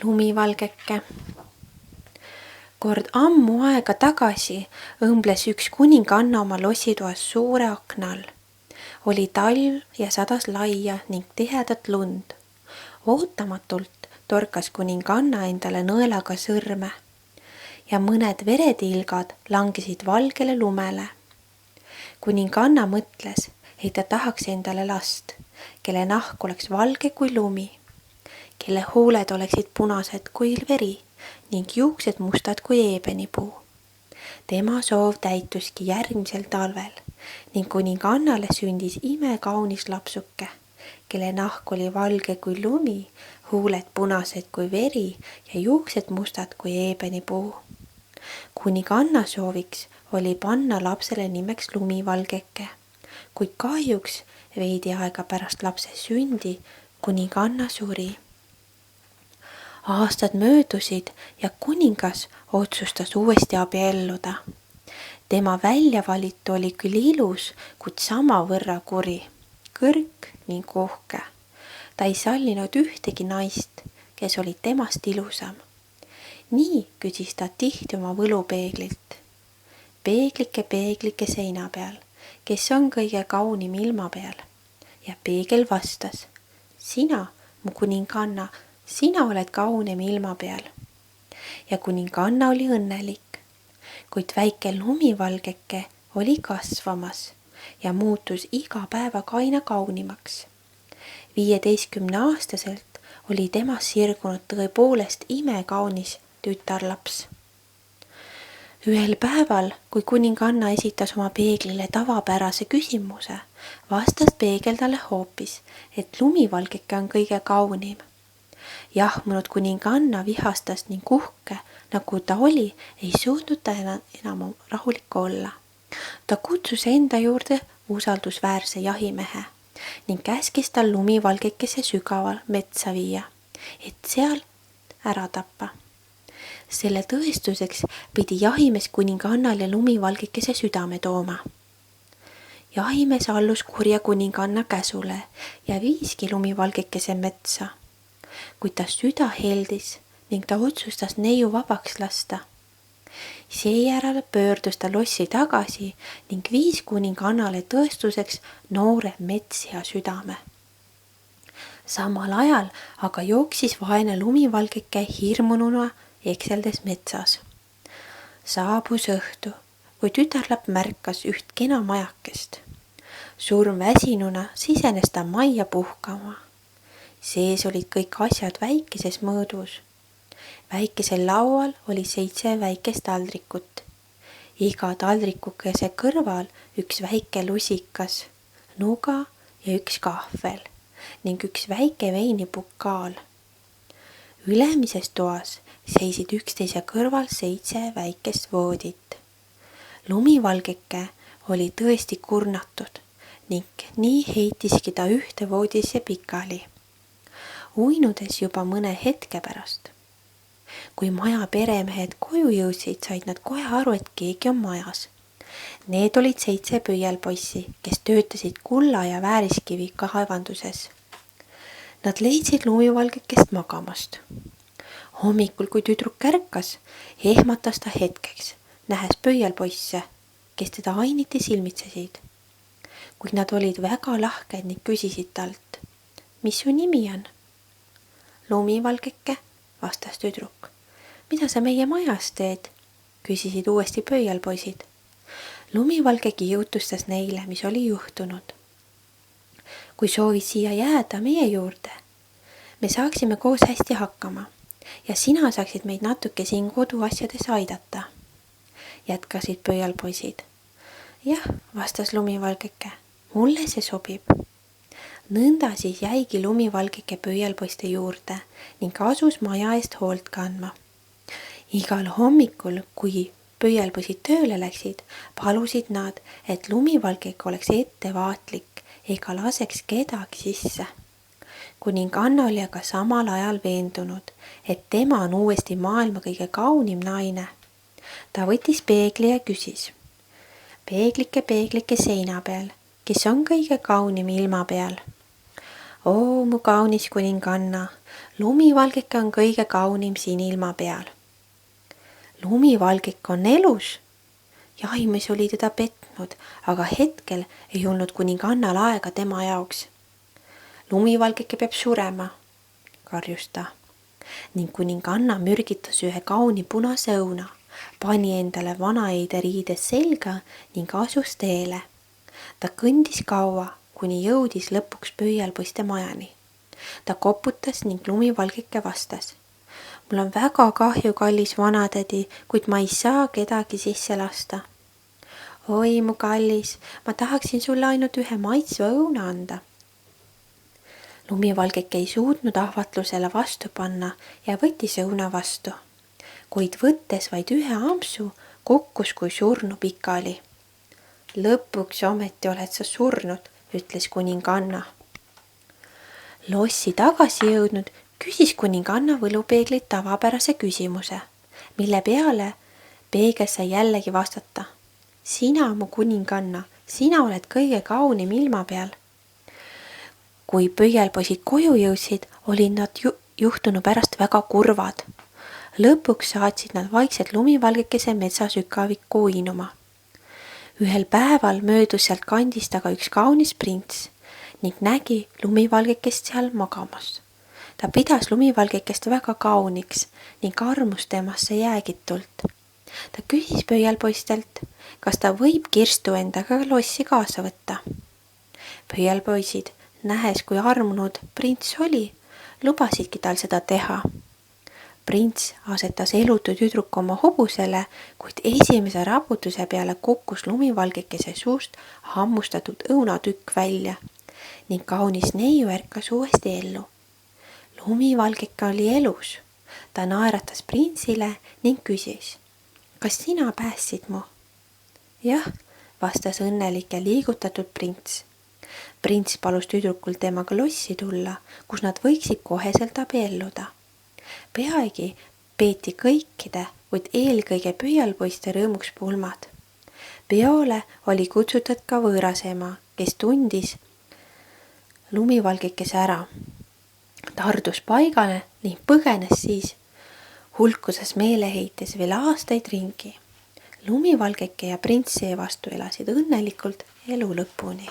lumivalgeke. Kord ammu aega tagasi õmbles üks kuninganna oma lossitoas suure akna all. Oli talv ja sadas laia ning tihedat lund. Ootamatult torkas kuninganna endale nõelaga sõrme ja mõned veretilgad langesid valgele lumele. Kuninganna mõtles, et ta tahaks endale last, kelle nahk oleks valge kui lumi, kelle huuled oleksid punased kui veri ning juuksed mustad kui eebenipuu. Tema soov täituski järgmisel talvel ning kuningannale sündis imekaunis lapsuke, kelle nahk oli valge kui lumi, huuled punased kui veri ja juuksed mustad kui eebenipuu. Kuninganna sooviks oli panna lapsele nimeks lumivalgeke, kuid kahjuks veidi aega pärast lapse sündi kuninganna suri. Aastad möödusid ja kuningas otsustas uuesti abielluda. Tema väljavalitu oli küll ilus, kuid samavõrra kuri, kõrk ning uhke. Ta ei sallinud ühtegi naist, kes oli temast ilusam. Nii küsis ta tihti oma võlupeeglilt. Peeglike, peeglike seina peal, kes on kõige kaunim ilma peal? Ja peegel vastas, sina, mu kuninganna, sina oled kaunim ilma peal. Ja kuninganna oli õnnelik, kuid väike lumivalgeke oli kasvamas ja muutus iga päevaga aina kaunimaks. 15-aastaselt oli temast sirgunud tõepoolest imekaunis tütarlaps. Ühel päeval, kui kuninganna esitas oma peeglile tavapärase küsimuse, vastas peegel talle hoopis, et lumivalgeke on kõige kaunim. Jahmunud kuninganna vihastas ning uhke, nagu ta oli, ei suutnud ta enam rahulik olla. Ta kutsus enda juurde usaldusväärse jahimehe ning käskis tal lumivalgekese sügaval metsa viia, et seal ära tappa. Selle tõestuseks pidi jahimees kuningannale lumivalgekese südame tooma. Jahimees allus kurja kuninganna käsule ja viiski lumivalgekese metsa, kuid ta süda heldis ning ta otsustas neiu vabaks lasta. Seejärel pöördus ta lossi tagasi ning viis kuningannale tõestuseks noore metssea südame. Samal ajal aga jooksis vaene lumivalgeke hirmununa ekseldes metsas. Saabus õhtu, kui tütarlapp märkas üht kena majakest. Surmväsinuna sisenes ta majja puhkama. Sees olid kõik asjad väikeses mõõdus. Väikesel laual oli 7 väikest taldrikut. Iga taldrikukese kõrval üks väike lusikas, nuga ja üks kahvel ning üks väike veinipukaal. Ülemises toas seisid üksteise kõrval 7 väikest voodit. Lumivalgeke oli tõesti kurnatud ning nii heitiski ta ühte voodisse pikali, uinudes juba mõne hetke pärast. Kui maja peremehed koju jõudsid, said nad kohe aru, et keegi on majas. Need olid 7 pöialpoissi, kes töötasid kulla ja vääriskivi kaevanduses. Nad leidsid lumivalgekest magamast. Hommikul, kui tüdruk ärkas, ehmatas ta hetkeks, nähes pöialpoisse, kes teda ainiti silmitsesid. Kuid nad olid väga lahked ning küsisid talt, mis su nimi on? Lumivalgeke, vastas tüdruk. Mida sa meie majas teed? Küsisid uuesti pöialpoisid. Lumivalgeke jutustas neile, mis oli juhtunud. Kui soovid siia jääda meie juurde, me saaksime koos hästi hakkama ja sina saaksid meid natuke siin koduasjades aidata, jätkasid pöialpoisid. Jah, vastas lumivalgeke, mulle see sobib. Nõnda siis jäigi lumivalgeke pöialpoiste juurde ning asus maja eest hoolt kandma. Igal hommikul, kui pöialpoisid tööle läksid, palusid nad, et lumivalgeke oleks ettevaatlik ega laseks kedagi sisse. Kuninganna oli aga samal ajal veendunud, et tema on uuesti maailma kõige kaunim naine. Ta võttis peegli ja küsis, peeglike, peeglike seina peal, kes on kõige kaunim ilma peal? Oo, mu kaunis kuninganna, lumivalgeke on kõige kaunim siin ilma peal. lumivalgeke on elus. jahimees oli teda petnud, aga hetkel ei olnud kuningannal aega tema jaoks. lumivalgeke peab surema, karjus ta. ning kuninganna mürgitas ühe kauni punase õuna, pani endale vanaeide riides selga ning asus teele. ta kõndis kaua, kuni jõudis lõpuks pöialpoiste majani. ta koputas ning lumivalgeke vastas. mul on väga kahju, kallis vanatädi, kuid ma ei saa kedagi sisse lasta. oi, mu kallis, ma tahaksin sulle ainult ühe maitsva õuna anda. lumivalgeke ei suutnud ahvatlusele vastu panna ja võttis õuna vastu, kuid võttes vaid ühe ampsu, kukkus kui surnu pikali. lõpuks ometi oled sa surnud, ütles kuninganna. lossi tagasi jõudnud, küsis kuninganna võlupeeglit tavapärase küsimuse, mille peale peegel sai jällegi vastata. sina, mu kuninganna, sina oled kõige kaunim ilma peal. kui pöialpoisid koju jõudsid, olid nad juhtunu pärast väga kurvad. lõpuks saatsid nad vaikselt lumivalgekese metsasükavikku uinuma. ühel päeval möödus sealt kandist aga üks kaunis prints ning nägi lumivalgekest seal magamas. ta pidas lumivalgekest väga kauniks ning armus temasse jäägitult. ta küsis pöialpoistelt, kas ta võib kirstu endaga lossi kaasa võtta. pöialpoisid, nähes, kui armunud prints oli, lubasidki tal seda teha. prints asetas elutu tüdruku oma hobusele, kuid esimese raputuse peale kukkus lumivalgekese suust hammustatud õunatükk välja ning kaunis neiu ärkas uuesti ellu. lumivalgeke oli elus. ta naeratas printsile ning küsis, kas sina päästsid mu? jah, vastas õnnelik ja liigutatud prints. prints palus tüdrukul temaga lossi tulla, kus nad võiksid koheselt abielluda. peagi peeti kõikide, kuid eelkõige pöialpoiste rõõmuks pulmad. peole oli kutsutud ka võõras ema, kes tundis lumivalgekese ära. ta hardus paigale ning põgenes siis, hulkuses meeleheites veel aastaid ringi. lumivalgeke ja prints seevastu elasid õnnelikult elu lõpuni.